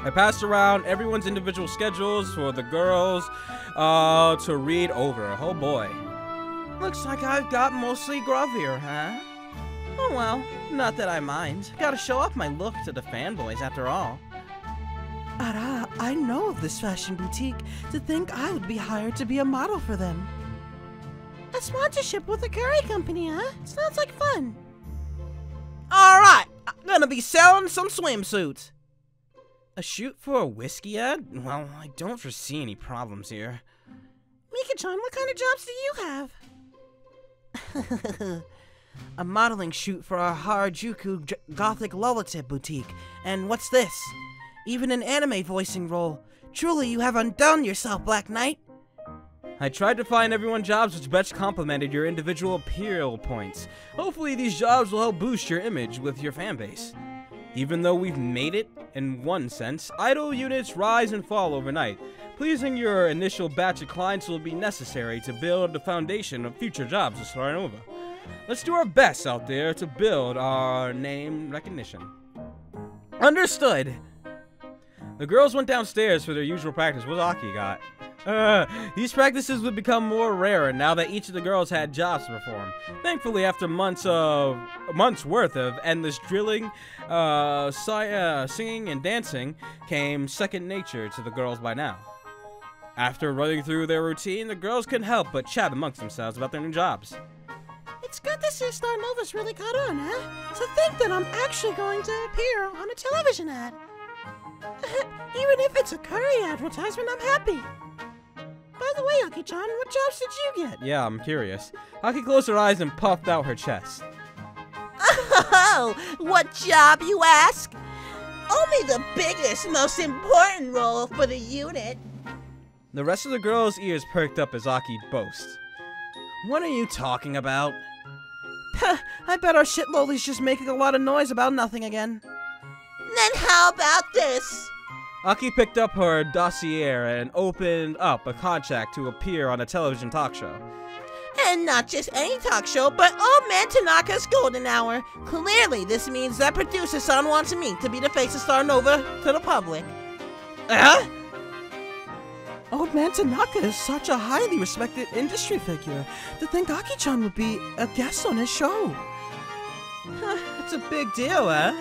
I passed around everyone's individual schedules for the girls to read over. Oh boy. Looks like I've got mostly Gravir, huh? Oh well, not that I mind. Gotta show off my look to the fanboys after all. Ara, I know of this fashion boutique. To think I would be hired to be a model for them. A sponsorship with a curry company, huh? Sounds like fun. Alright, I'm gonna be selling some swimsuits. A shoot for a whiskey ad? Well, I don't foresee any problems here. Mika-chan, what kind of jobs do you have? A modeling shoot for our Harajuku Gothic Lullative boutique. And what's this? Even an anime voicing role. Truly, you have undone yourself, Black Knight. I tried to find everyone jobs which best complemented your individual appeal points. Hopefully these jobs will help boost your image with your fanbase. Even though we've made it, in one sense, idol units rise and fall overnight. Pleasing your initial batch of clients will be necessary to build the foundation of future jobs at Starnova. Let's do our best out there to build our name recognition. Understood! The girls went downstairs for their usual practice. What Aki got? These practices would become more rare now that each of the girls had jobs to perform. Thankfully, after months worth of endless drilling, singing, and dancing came second nature to the girls by now. After running through their routine, the girls couldn't help but chat amongst themselves about their new jobs. It's good to see Starnova's really caught on, huh? To think that I'm actually going to appear on a television ad. Even if it's a curry advertisement, I'm happy. By the way, Aki-chan, what jobs did you get? Yeah, I'm curious. Aki closed her eyes and puffed out her chest. Oh, what job, you ask? Only the biggest, most important role for the unit. The rest of the girls' ears perked up as Aki boasts. What are you talking about? I bet our shit loli's just making a lot of noise about nothing again. Then how about this? Aki picked up her dossier and opened up a contract to appear on a television talk show. And not just any talk show, but Old Man Tanaka's Golden Hour. Clearly, this means that producer-san wants me to be the face of Starnova to the public. Old Man Tanaka is such a highly respected industry figure. To think Aki-chan would be a guest on his show. It's a big deal, huh?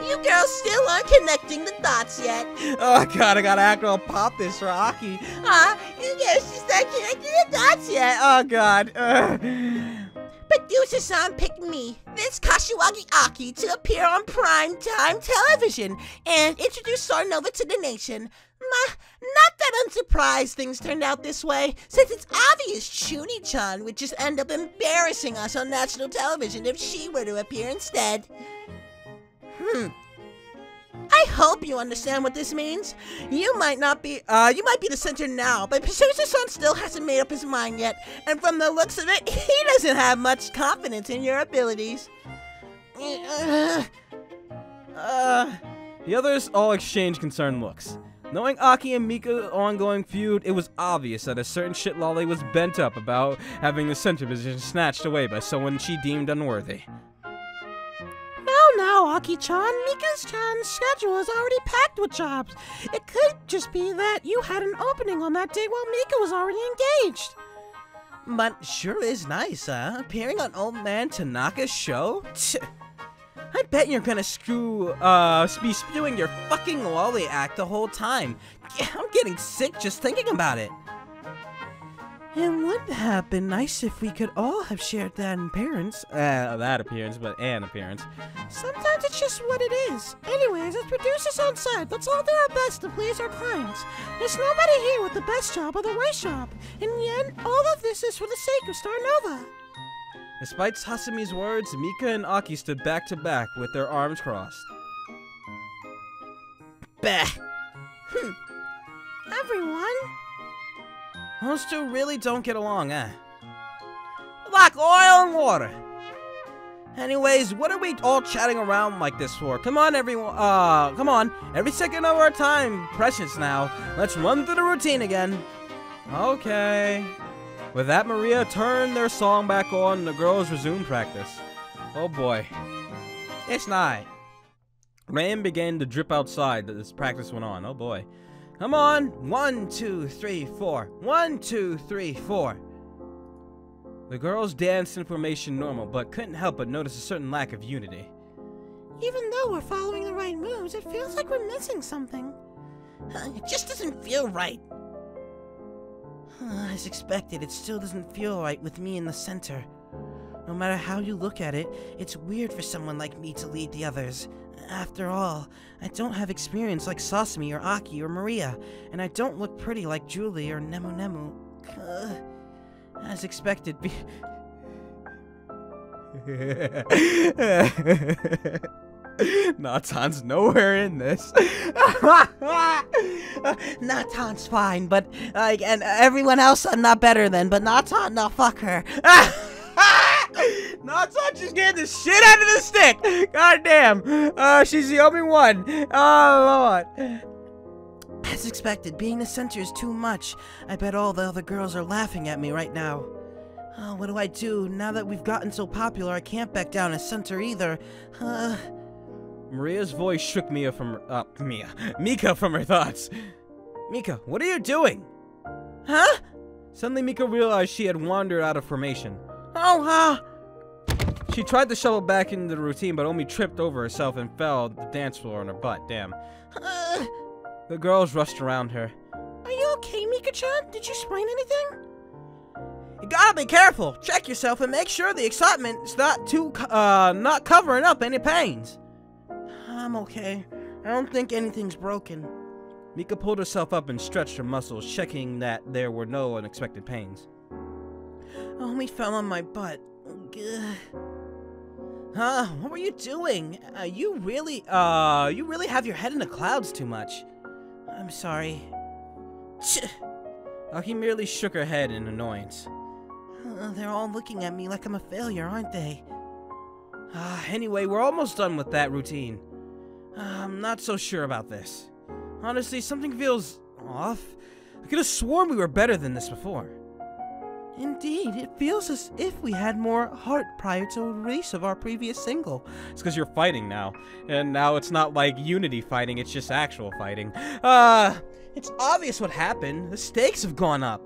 You girls still aren't connecting the dots yet. Oh god, I gotta act all pompous for Aki. You girls just aren't connecting the dots yet. Oh god. Producer-san picked me, Vince Kashiwagi Aki, to appear on primetime television and introduce Starnova to the nation. Not that I'm surprised things turned out this way, since it's obvious Chuni-chan would just end up embarrassing us on national television if she were to appear instead. I hope you understand what this means. You might be the center now, but Producer-san still hasn't made up his mind yet, and from the looks of it, he doesn't have much confidence in your abilities. The others all exchange concerned looks. Knowing Aki and Mika's ongoing feud, it was obvious that a certain shitlolly was bent up about having the center position snatched away by someone she deemed unworthy. Now, Aki-chan, Mika-chan's schedule is already packed with jobs. It could just be that you had an opening on that day while Mika was already engaged. But sure is nice, appearing on Old Man Tanaka's show? I bet you're gonna be spewing your fucking lolly act the whole time. I'm getting sick just thinking about it. It would have been nice if we could all have shared that appearance. That appearance, but an appearance. Sometimes it's just what it is. Anyways, as producers on side, let's all do our best to please our clients. There's nobody here with the best job or the worst job. In the end, all of this is for the sake of Starnova. Despite Hasumi's words, Mika and Aki stood back to back with their arms crossed. Bah! Everyone? Those two really don't get along, eh? Like oil and water. Anyways, what are we all chatting around like this for? Come on, everyone. Come on. Every second of our time, precious now. Let's run through the routine again. Okay. With that, Maria turned their song back on and the girls resumed practice. Oh boy. It's night. Rain began to drip outside as this practice went on. Oh boy. Come on. 1, 2, 3, 4. 1, 2, 3, 4. The girls danced in formation normal, but couldn't help but notice a certain lack of unity. Even though we're following the right moves, it feels like we're missing something. It just doesn't feel right. As expected, it still doesn't feel right with me in the center. No matter how you look at it, it's weird for someone like me to lead the others. After all, I don't have experience like Sasami or Aki or Maria, and I don't look pretty like Julie or Nemu Nemu. As expected, Natan's nowhere in this. Natan's fine, but and everyone else I'm not better than, but Natan, no, fuck her. Natan just getting the shit out of the stick. God damn. She's the only one. Oh, Lord. As expected, being the center is too much. I bet all the other girls are laughing at me right now. What do I do? Now that we've gotten so popular, I can't back down as center either. Maria's voice shook Mika from her thoughts. Mika, what are you doing? Huh? Suddenly Mika realized she had wandered out of formation. Oh, She tried to shovel back into the routine, but only tripped over herself and fell to the dance floor on her butt. Damn. The girls rushed around her. Are you okay, Mika-chan? Did you sprain anything? You gotta be careful. Check yourself and make sure the excitement's not covering up any pains. I'm okay. I don't think anything's broken. Mika pulled herself up and stretched her muscles, checking that there were no unexpected pains. I only fell on my butt. Huh? What were you doing? You really have your head in the clouds too much. I'm sorry. Aki merely shook her head in annoyance. They're all looking at me like I'm a failure, aren't they? Anyway, we're almost done with that routine. I'm not so sure about this. Honestly, something feels off. I could have sworn we were better than this before. Indeed, it feels as if we had more heart prior to the release of our previous single. It's because you're fighting now. And now it's not like Unity fighting, it's just actual fighting. It's obvious what happened. The stakes have gone up.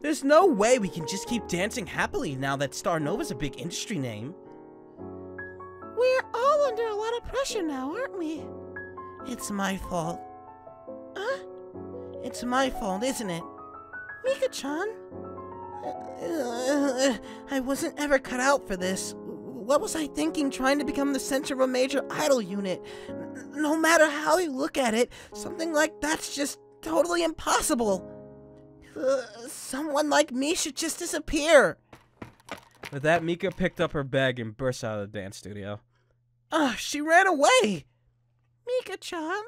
There's no way we can just keep dancing happily now that Starnova's a big industry name. We're all under a lot of pressure now, aren't we? It's my fault. Huh? It's my fault, isn't it? Mika-chan? I wasn't ever cut out for this. What was I thinking trying to become the center of a major idol unit? No matter how you look at it, something like that's just totally impossible. Someone like me should just disappear. With that, Mika picked up her bag and burst out of the dance studio. She ran away. Mika-chan?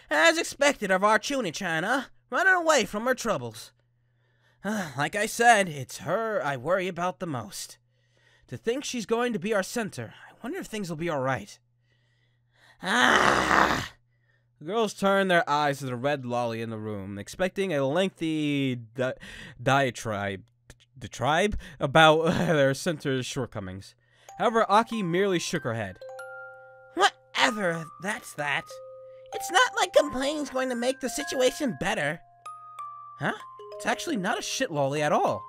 As expected of our Chuni-chan, huh? Running away from her troubles. Like I said, it's her I worry about the most. To think she's going to be our center, I wonder if things will be alright. The girls turn their eyes to the red lolly in the room, expecting a lengthy diatribe about their center's shortcomings. However, Aki merely shook her head. Whatever, that's that. It's not like complaining is going to make the situation better. Huh? It's actually not a shit lolly at all.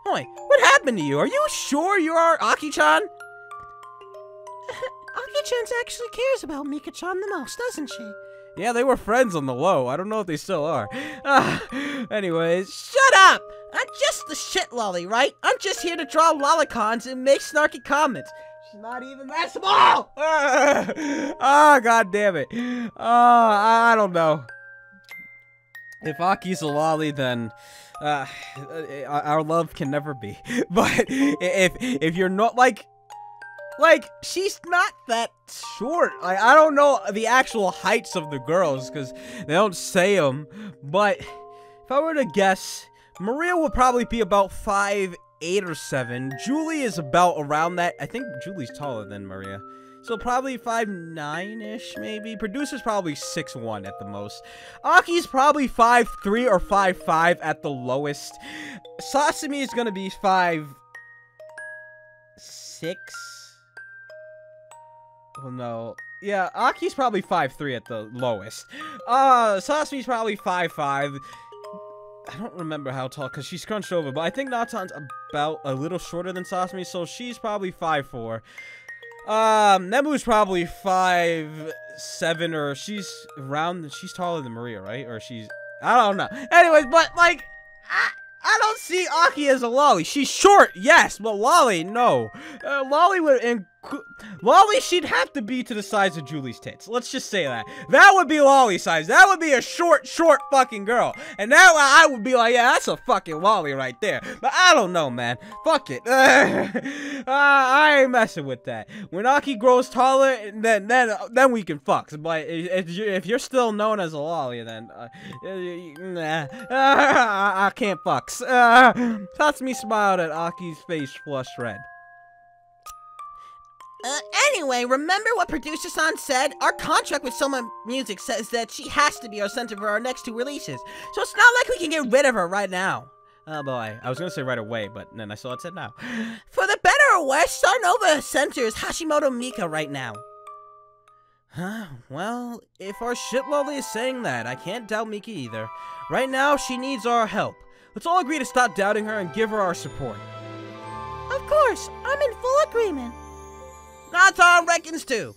Oi, what happened to you? Are you sure you are Aki-chan? Aki-chan actually cares about Mika-chan the most, doesn't she? Yeah, they were friends on the low. I don't know if they still are. Anyways. Shut up! I'm just the shit lolly, right? I'm just here to draw lolicons and make snarky comments. She's not even that small! God damn it. I don't know. If Aki's a lolly, then our love can never be. But if you're not like she's not that short. Like, I don't know the actual heights of the girls because they don't say them. But if I were to guess, Maria will probably be about 5'8" or 7. Julie is about around that. I think Julie's taller than Maria. So probably 5'9"-ish, maybe. Producer's probably 6'1" at the most. Aki's probably 5'3" or 5'5" at the lowest. Sasami is gonna be 5'6". Oh no. Yeah, Aki's probably 5'3" at the lowest. Sasumi's probably 5'5". I don't remember how tall, because she's crunched over, but I think Natan's about a little shorter than Sasami, so she's probably 5'4". Nemu's probably 5'7", or she's taller than Maria, right? Or I don't know. Anyways, but, like, I don't see Aki as a lolly. She's short, yes, but lolly, no. Lolly, she'd have to be to the size of Julie's tits. Let's just say that. That would be lolly size. That would be a short fucking girl. And now I would be like, yeah, that's a fucking lolly right there. But I don't know, man. Fuck it. I ain't messing with that. When Aki grows taller, then we can fuck. But if you're still known as a lolly, then I can't fuck. Tatsumi smiled at Aki's face flushed red. Anyway, remember what Producer-san said? Our contract with Soma Music says that she has to be our center for our next 2 releases. So it's not like we can get rid of her right now. Oh boy, I was gonna say right away, but then I saw it said now. For the better or worse, Starnova centers Hashimoto Mika right now. Huh, well, if our shit lolly is saying that, I can't doubt Mika either. Right now, she needs our help. Let's all agree to stop doubting her and give her our support. Of course, I'm in full agreement. Natan reckons too.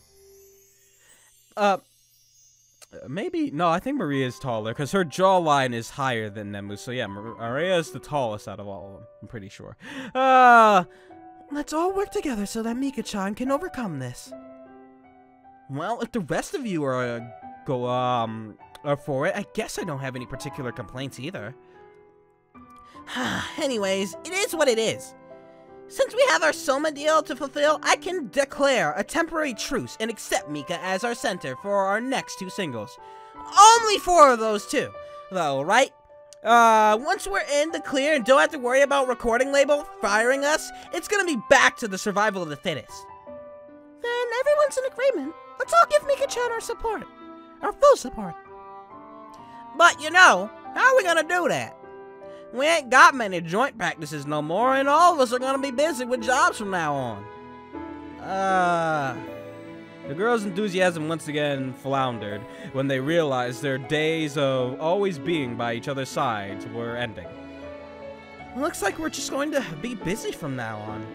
Maybe, no, I think Maria is taller, because her jawline is higher than Nemu, so yeah, Maria is the tallest out of all of them, I'm pretty sure. Let's all work together so that Mika-chan can overcome this. Well, if the rest of you are for it, I guess I don't have any particular complaints either. Anyways, it is what it is. Since we have our Soma deal to fulfill, I can declare a temporary truce and accept Mika as our center for our next 2 singles. Only 4 of those 2, though, right? Once we're in the clear and don't have to worry about recording label firing us, it's gonna be back to the survival of the fittest. Then everyone's in agreement. Let's all give Mika-chan our support. Our full support. But you know, how are we gonna do that? We ain't got many joint practices no more, and all of us are gonna be busy with jobs from now on. The girls' enthusiasm once again floundered when they realized their days of always being by each other's sides were ending. Looks like we're just going to be busy from now on.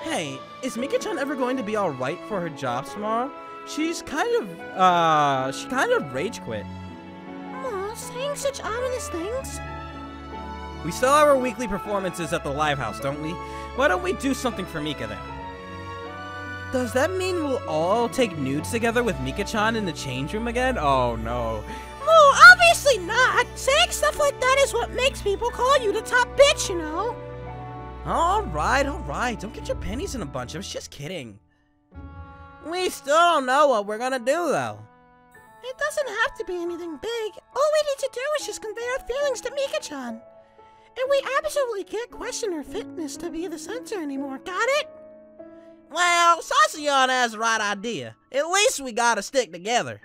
Hey, is Mika-chan ever going to be alright for her jobs tomorrow? She kind of rage quit. Aw, saying such ominous things. We still have our weekly performances at the live house, don't we? Why don't we do something for Mika then? Does that mean we'll all take nudes together with Mika-chan in the change room again? Oh no. No, obviously not. Saying stuff like that is what makes people call you the top bitch, you know. Alright. Don't get your pennies in a bunch. I was just kidding. We still don't know what we're gonna do, though. It doesn't have to be anything big. All we need to do is just convey our feelings to Mika-chan. And we absolutely can't question her fitness to be the center anymore, got it? Well, Sasayana has the right idea. At least we gotta stick together.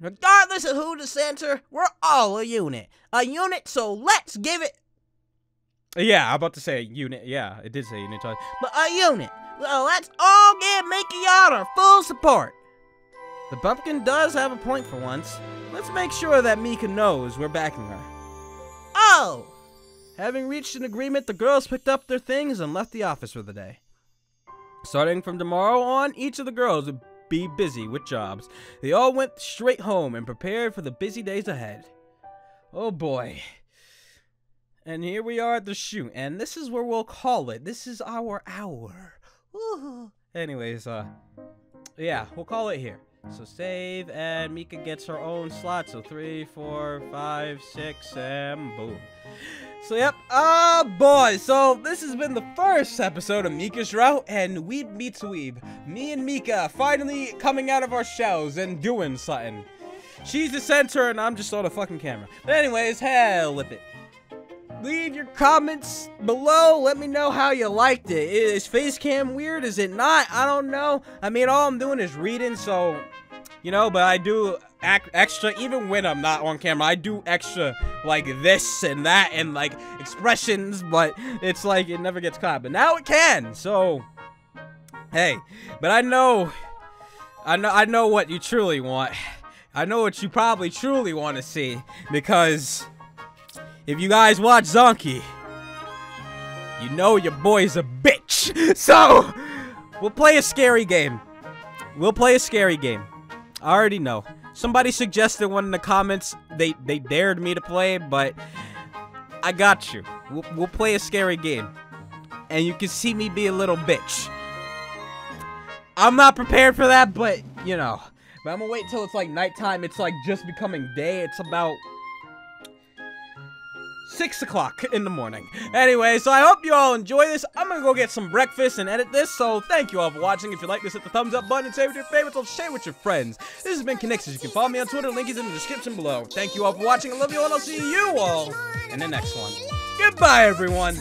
Regardless of who the center, we're all a unit. A unit, so let's give it... Yeah, I'm about to say unit. Yeah, it did say unit. But a unit. So let's all give Mika our full support. The pumpkin does have a point for once. Let's make sure that Mika knows we're backing her. Oh! Having reached an agreement, the girls picked up their things and left the office for the day. Starting from tomorrow on, each of the girls would be busy with jobs. They all went straight home and prepared for the busy days ahead. Oh boy. And here we are at the shoot, and this is where we'll call it. This is our hour. Woo. Anyways, yeah, we'll call it here. So save, and Mika gets her own slot. So 3, 4, 5, 6, and boom. So yep, boy, so this has been the first episode of Mika's Route and Weeb Meets Weeb. Me and Mika finally coming out of our shells and doing something. She's the center and I'm just on the fucking camera. But anyways, hell with it. Leave your comments below. Let me know how you liked it. Is face cam weird? Is it not? I don't know. I mean, all I'm doing is reading, so, you know, but I do extra, even when I'm not on camera, I do extra, like, this and that, and, like, expressions, but it's like, it never gets caught. But now it can, so, hey. But I know what you truly want. I know what you probably truly want to see, because... if you guys watch Zonky, you know your boy's a bitch. So, we'll play a scary game. We'll play a scary game. I already know. Somebody suggested one in the comments. They dared me to play, but I got you. We'll play a scary game. And you can see me be a little bitch. I'm not prepared for that, but, you know. But I'm gonna wait till it's like nighttime. It's like just becoming day. It's about... 6 o'clock in the morning. Anyway, so I hope you all enjoy this. I'm gonna go get some breakfast and edit this, so thank you all for watching. If you like this, hit the thumbs up button and save it to your favorites, or share with your friends. This has been Conixis. You can follow me on Twitter, link is in the description below. Thank you all for watching. I love you all, and I'll see you all in the next one. Goodbye, everyone.